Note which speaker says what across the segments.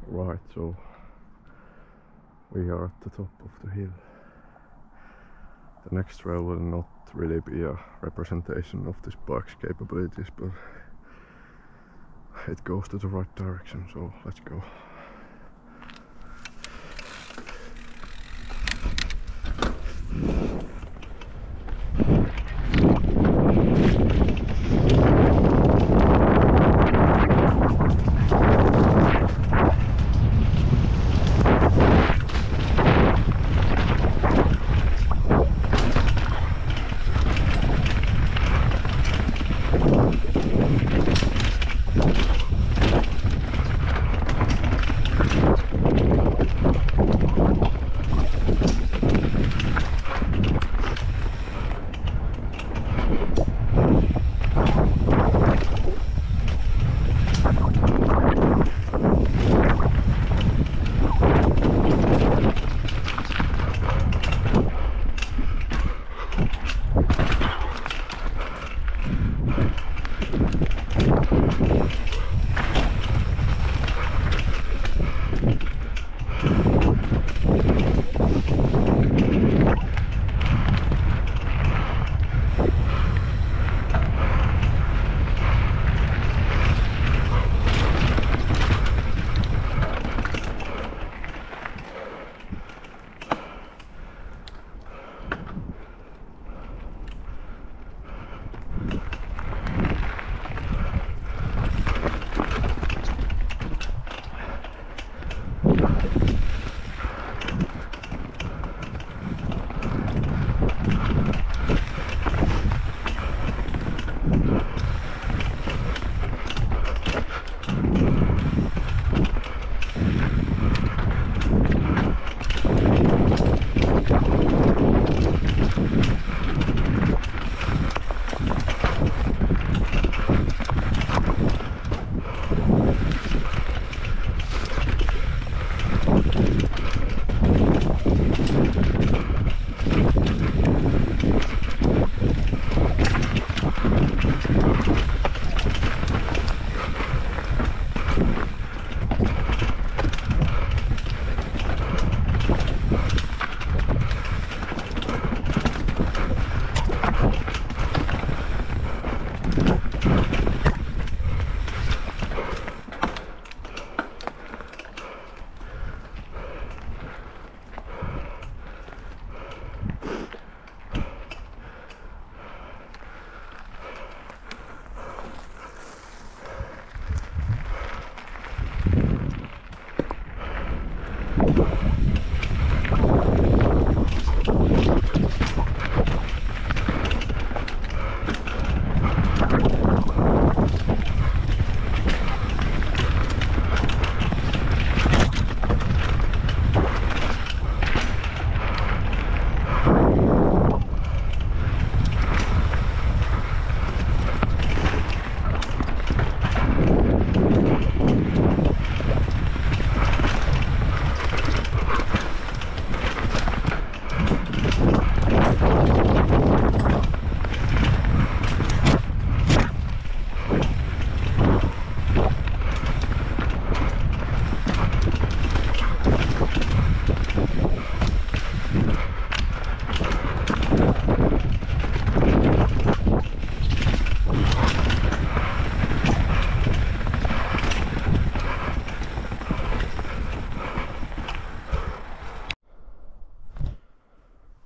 Speaker 1: Right, so we are at the top of the hill. The next trail will not really be a representation of this bike's capabilities, but it goes to the right direction, so let's go.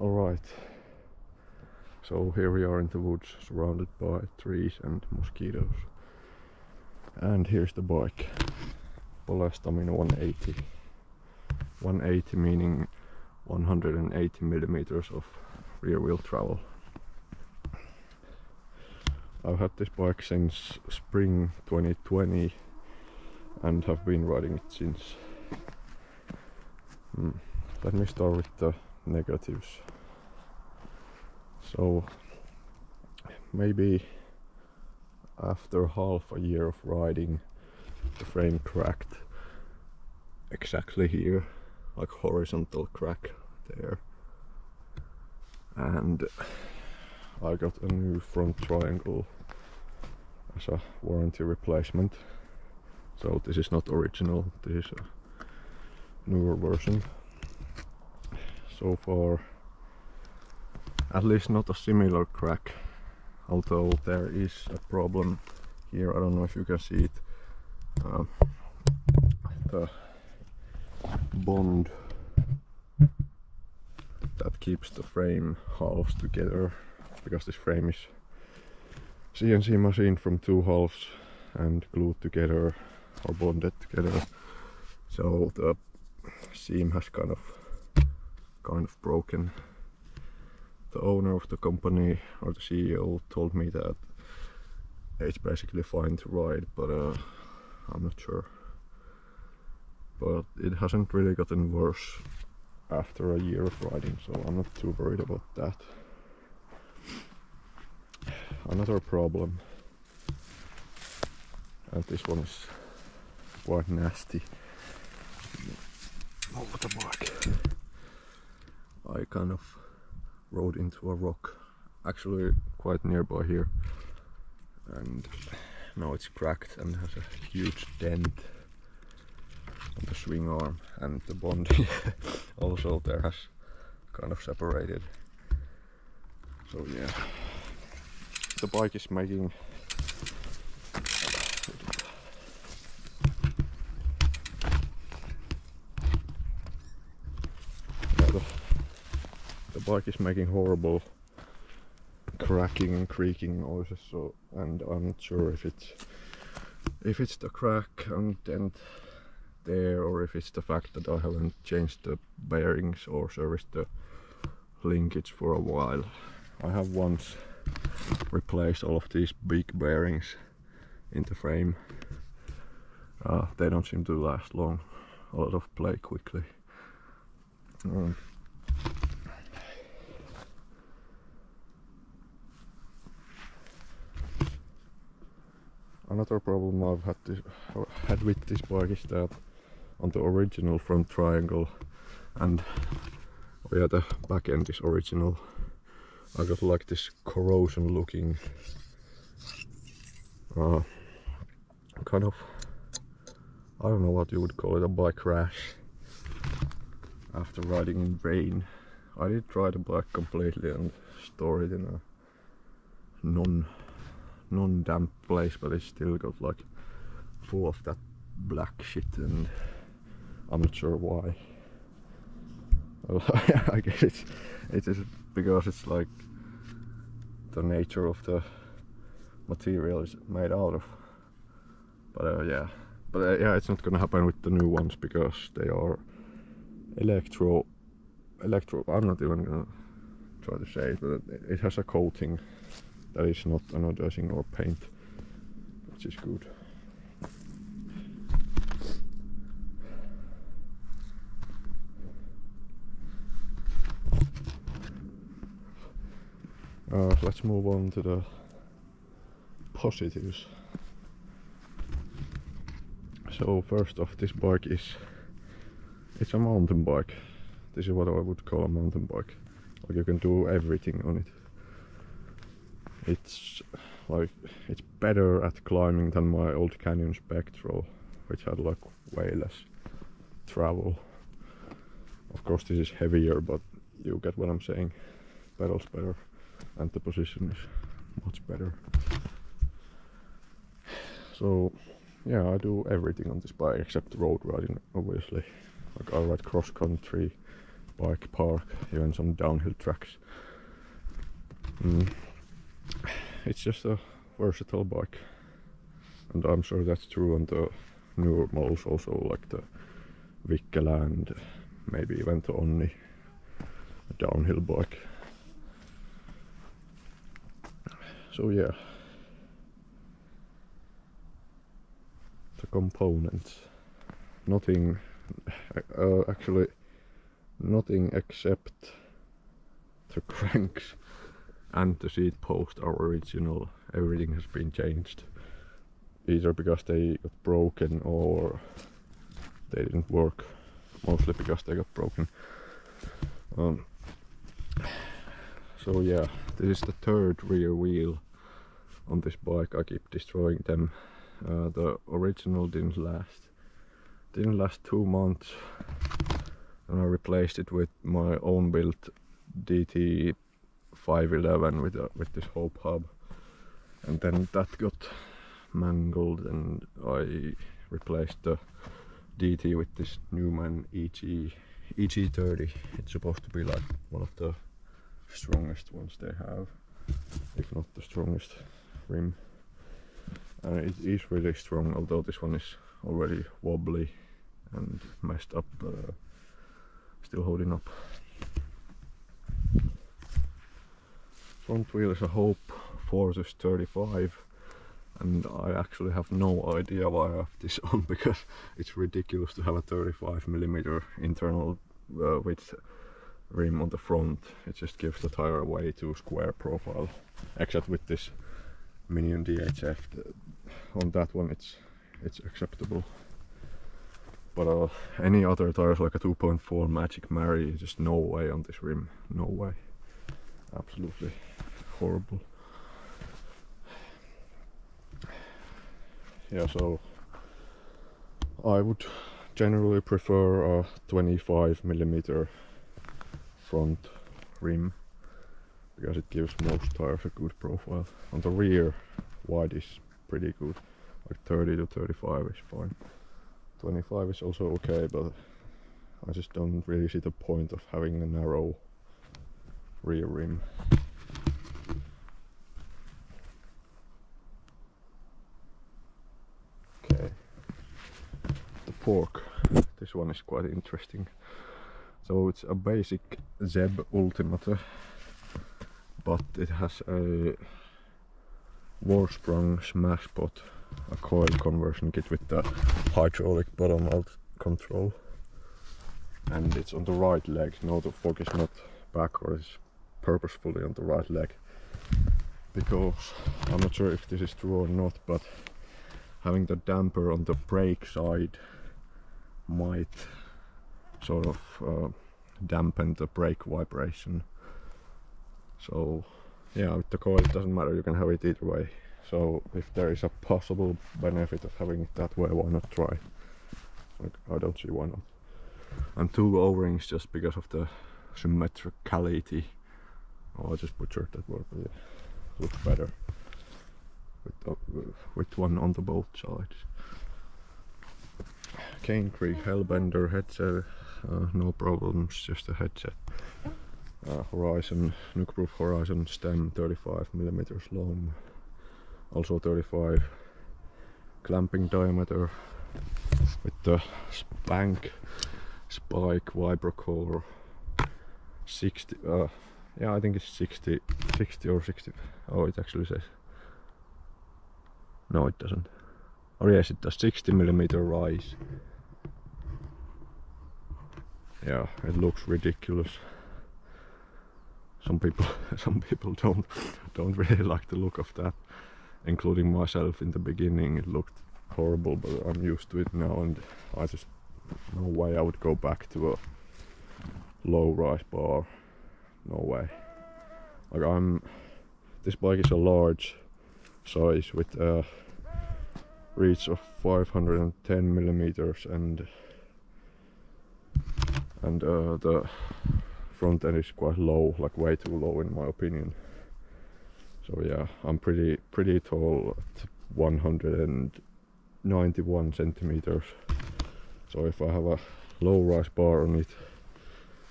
Speaker 1: Alright, so here we are in the woods, surrounded by trees and mosquitoes. And here's the bike, Polar-Stamina 180. 180 meaning 180 millimeters of rear wheel travel. I've had this bike since spring 2020 and have been riding it since. Let me start with the negatives. So maybe after half a year of riding, the frame cracked exactly here, like horizontal crack there, and I got a new front triangle as a warranty replacement. So this is not original, this is a newer version. So far, at least not a similar crack, although there is a problem here. I don't know if you can see it. The bond that keeps the frame halves together, because this frame is CNC machine from two halves and glued together or bonded together, so the seam has kind of broken. The owner of the company, or the CEO, told me that it's basically fine to ride, but I'm not sure. But it hasn't really gotten worse after a year of riding, so I'm not too worried about that. Another problem, and this one is quite nasty. Over the bike, I kind of rode into a rock, actually quite nearby here, and now it's cracked and has a huge dent on the swing arm, and the bonding also there has kind of separated. So yeah, the bike is making the bike is making horrible cracking and creaking noises, so, and I'm not sure if it's the crack and dent there, or if it's the fact that I haven't changed the bearings or serviced the linkage for a while. I have once replaced all of these big bearings in the frame. They don't seem to last long. A lot of play quickly. Another problem I've had with this bike is that on the original front triangle, and oh yeah, the back end is original, I got like this corrosion looking kind of, I don't know what you would call it, a bike rash after riding in rain. I did dry the bike completely and store it in a non-damp place, but it still got like full of that black shit, and I'm not sure why. Well, I guess it is because it's like the nature of the material is made out of. But yeah, it's not gonna happen with the new ones because they are electro. I'm not even gonna try to say it, but it has a coating that is not anodizing or paint, which is good. Let's move on to the positives. So first off, this bike it's a mountain bike. This is what I would call a mountain bike. Like, you can do everything on it. It's better at climbing than my old Canyon Spectral, which had like way less travel. Of course this is heavier, but you get what I'm saying. Pedals better, and the position is much better. So yeah, I do everything on this bike except road riding, obviously. Like, I ride cross country, bike park, even some downhill tracks. It's just a versatile bike, and I'm sure that's true on the newer models also, like the Vikkela and maybe even the Onni, a downhill bike. So yeah, the components, actually nothing except the cranks and the seat post are original. Everything has been changed, either because they got broken or they didn't work, mostly because they got broken. So yeah, this is the third rear wheel on this bike. I keep destroying them. The original didn't last didn't last 2 months, and I replaced it with my own built DT 511 with this Hope hub, and then that got mangled, and I replaced the DT with this Newman EG30. It's supposed to be like one of the strongest ones they have, if not the strongest rim. And it is really strong, although this one is already wobbly and messed up, still holding up. Front wheel is a Hope Forzus 35, and I actually have no idea why I have this on, because it's ridiculous to have a 35mm internal width rim on the front. It just gives the tire a way too square profile, except with this Minion DHF. On that one it's acceptable, but any other tires like a 2.4 Magic Mary, just no way on this rim, no way, absolutely horrible. Yeah, so I would generally prefer a 25mm front rim, because it gives most tires a good profile. On the rear, wide is pretty good, like 30 to 35 is fine. 25 is also okay, but I just don't really see the point of having a narrow rear rim. Okay, the fork. This one is quite interesting. So it's a basic Zeb Ultimate, but it has a Warsprung Smash Pot, a coil conversion kit with the hydraulic bottom out control, and it's on the right leg. No, the fork is not back, or it's purposefully on the right leg, because I'm not sure if this is true or not, but having the damper on the brake side might sort of dampen the brake vibration. So yeah, with the coil it doesn't matter, you can have it either way. So if there is a possible benefit of having it that way, why not try? Like, I don't see why not. And 2 O-rings just because of the symmetricality. Oh, I just butchered that word, but yeah, looks better with one on the both sides. Cane Creek Hellbender headset, no problems, just a headset. Horizon, Nukeproof Horizon stem, 35mm long, also 35 clamping diameter, with the Spank Spike Vibrocore 60, yeah, I think it's 60 or 60, oh, it actually says, no it doesn't, oh yes it does, 60mm rise. Yeah, it looks ridiculous. Some people don't really like the look of that, including myself. In the beginning it looked horrible, but I'm used to it now, and I just, no way I would go back to a low rise bar, no way. Like, this bike is a large size with a reach of 510mm, and the front end is quite low, like way too low in my opinion. So yeah, I'm pretty tall at 191 centimeters. So if I have a low rise bar on it,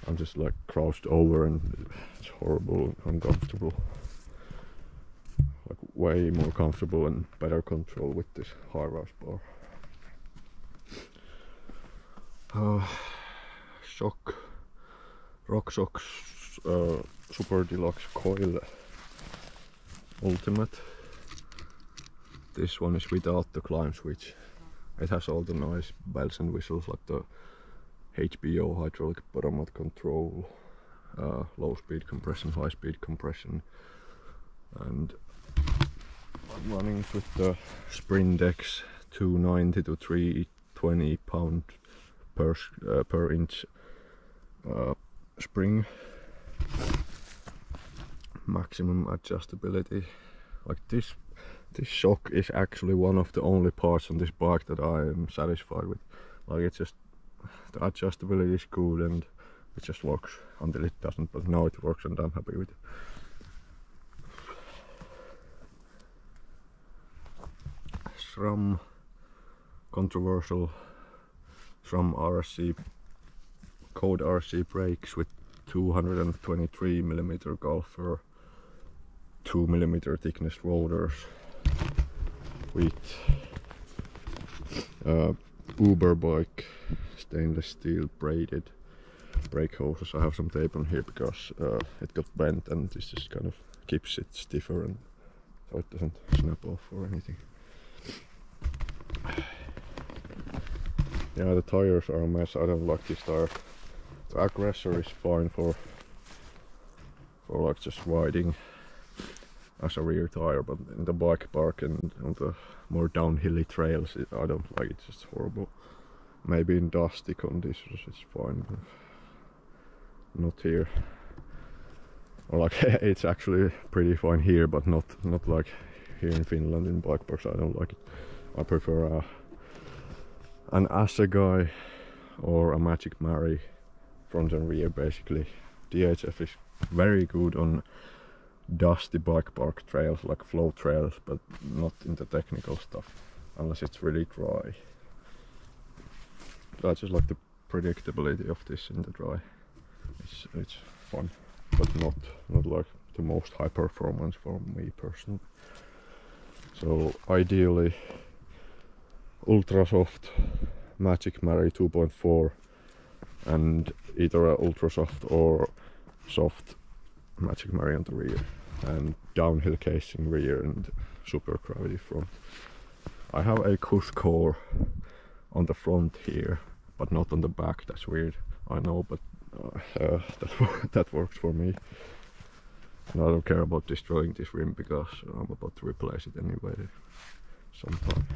Speaker 1: I'm just like crouched over, and it's horrible and uncomfortable. Like way more comfortable and better control with this high rise bar. Shock, RockShox Super Deluxe Coil Ultimate. This one is without the climb switch. It has all the nice bells and whistles, like the HBO hydraulic bottom out control, low speed compression, high speed compression, and I'm running with the Sprindex 290 to 320 pound per inch spring. Maximum adjustability. Like this shock is actually one of the only parts on this bike that I am satisfied with. Like it's just, the adjustability is good and it just works until it doesn't, but now it works and I'm happy with it. SRAM, controversial SRAM RSC, code RSC brakes with 223mm Golfer, 2mm thickness rotors with Uber bike stainless steel braided brake hoses. I have some tape on here because it got bent and this just kind of keeps it stiffer and so it doesn't snap off or anything. Yeah, the tires are a mess. I don't like this tire. The Aggressor is fine for like just riding as a rear tire, but in the bike park and on the more downhilly trails I don't like it. It's just horrible. Maybe in dusty conditions it's fine, but not here. Or like it's actually pretty fine here, but not like here in Finland in bike parks. I don't like it. I prefer an Assegai or a Magic Mary front and rear basically. DHF is very good on dusty bike park trails like flow trails, but not in the technical stuff unless it's really dry. I just like the predictability of this in the dry. It's fun, but not like the most high performance for me personally. So ideally ultra soft Magic Mary 2.4 and either a ultra soft or soft Magic Mary on the rear and downhill casing rear and super gravity front. I have a Cuscore on the front here but not on the back. That's weird, I know, but that works for me. And I don't care about destroying this rim because I'm about to replace it anyway sometime.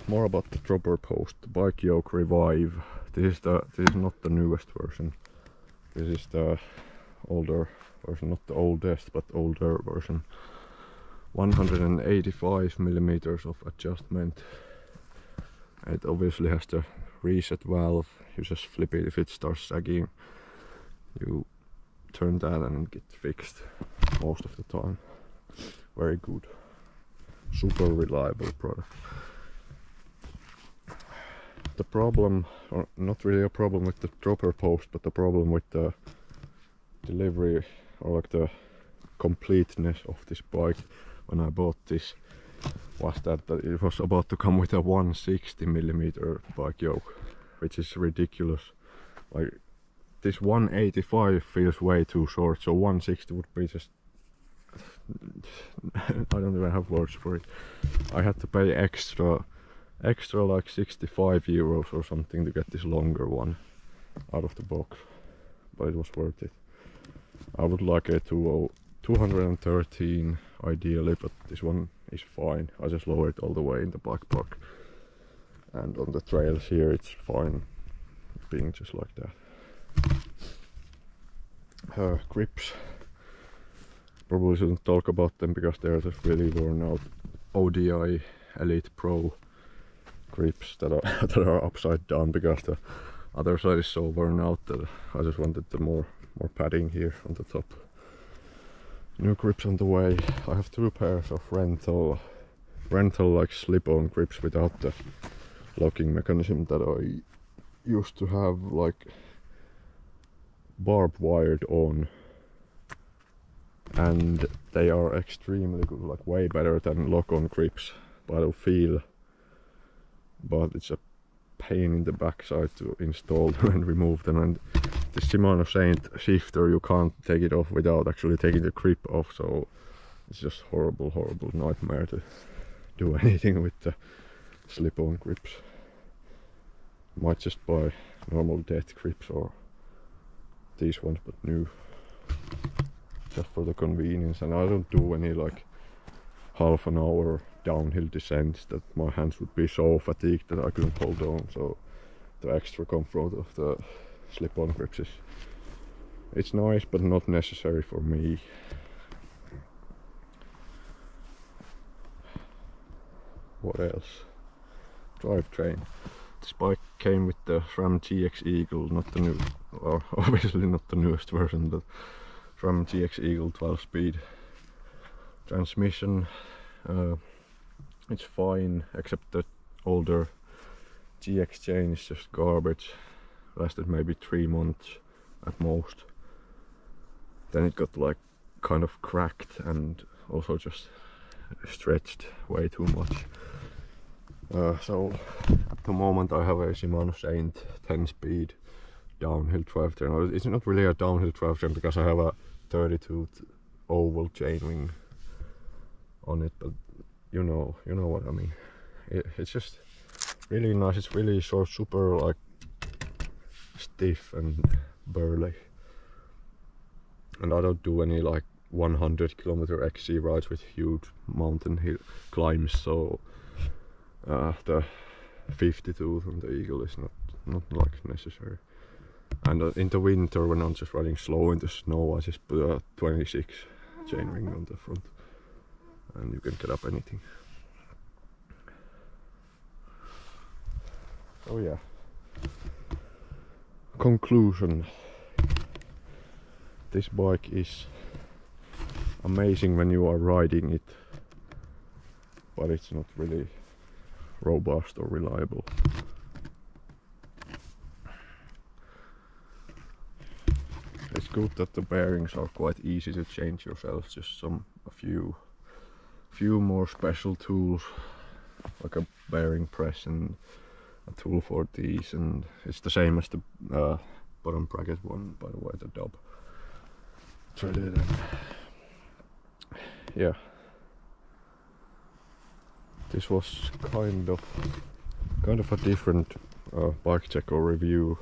Speaker 1: More about the dropper post. The Bike Yoke Revive. This is not the newest version. This is the older version, not the oldest, but older version. 185mm of adjustment. It obviously has the reset valve. You just flip it if it starts sagging. You turn that and it gets fixed most of the time. Very good. Super reliable product. The problem, or not really a problem with the dropper post, but the problem with the delivery or like the completeness of this bike when I bought this was that it was about to come with a 160mm bike yoke, which is ridiculous. Like this 185 feels way too short, so 160 would be just I don't even have words for it. I had to pay extra like 65 euros or something to get this longer one out of the box, but it was worth it. I would like a 213 ideally, but this one is fine. I just lower it all the way in the bike park, and on the trails here it's fine being just like that. Grips, probably shouldn't talk about them because they're just really worn out. ODI Elite Pro grips that are upside down because the other side is so worn out that I just wanted the more padding here on the top. New grips on the way. I have two pairs of rental like slip-on grips without the locking mechanism that I used to have, like barbed wired on, and they are extremely good, like way better than lock-on grips by the feel, but it's a pain in the backside to install them and remove them. And the Shimano Saint shifter, you can't take it off without actually taking the grip off, so it's just horrible nightmare to do anything with the slip-on grips. Might just buy normal dead grips or these ones, but new, just for the convenience. And I don't do any like half an hour downhill descents that my hands would be so fatigued that I couldn't hold on, so the extra comfort of the slip-on grips it's nice but not necessary for me. what else? Drivetrain. This bike came with the SRAM GX Eagle, not the new, or obviously not the newest version, but SRAM GX Eagle 12-speed transmission. It's fine, except the older GX chain is just garbage. Lasted maybe 3 months at most. Then it got like kind of cracked and also just stretched way too much. So at the moment I have a Shimano Saint 10-speed downhill drivetrain. It's not really a downhill drivetrain because I have a 32 oval chainring on it, but you know what I mean. It's just really nice. It's really so super like stiff and burly, and I don't do any like 100-kilometer XC rides with huge mountain hill climbs, so the 52 on the Eagle is not like necessary. And in the winter, when I'm just riding slow in the snow, I just put a 26 chainring on the front, and you can get up anything. So yeah. Conclusion. This bike is amazing when you are riding it, but it's not really robust or reliable. It's good that the bearings are quite easy to change yourself, just a few more special tools, like a bearing press and a tool for these, and it's the same as the bottom bracket one, by the way, the dub threaded. Yeah, this was kind of a different bike check or review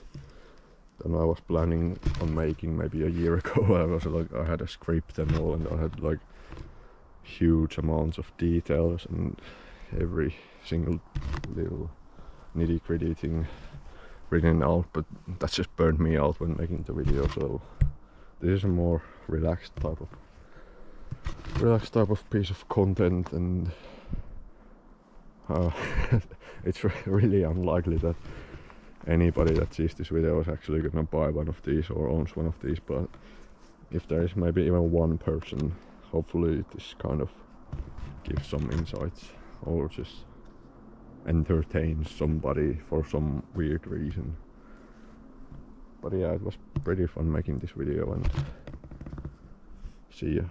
Speaker 1: than I was planning on making maybe a year ago. I had a script and all, and I had like huge amounts of details and every single little nitty-gritty thing written out, but that just burned me out when making the video. So this is a more relaxed type of piece of content, and it's really unlikely that anybody that sees this video is actually gonna buy one of these or owns one of these, but if there is maybe even one person, hopefully this kind of gives some insights or just entertains somebody for some weird reason. But yeah, it was pretty fun making this video, and see ya.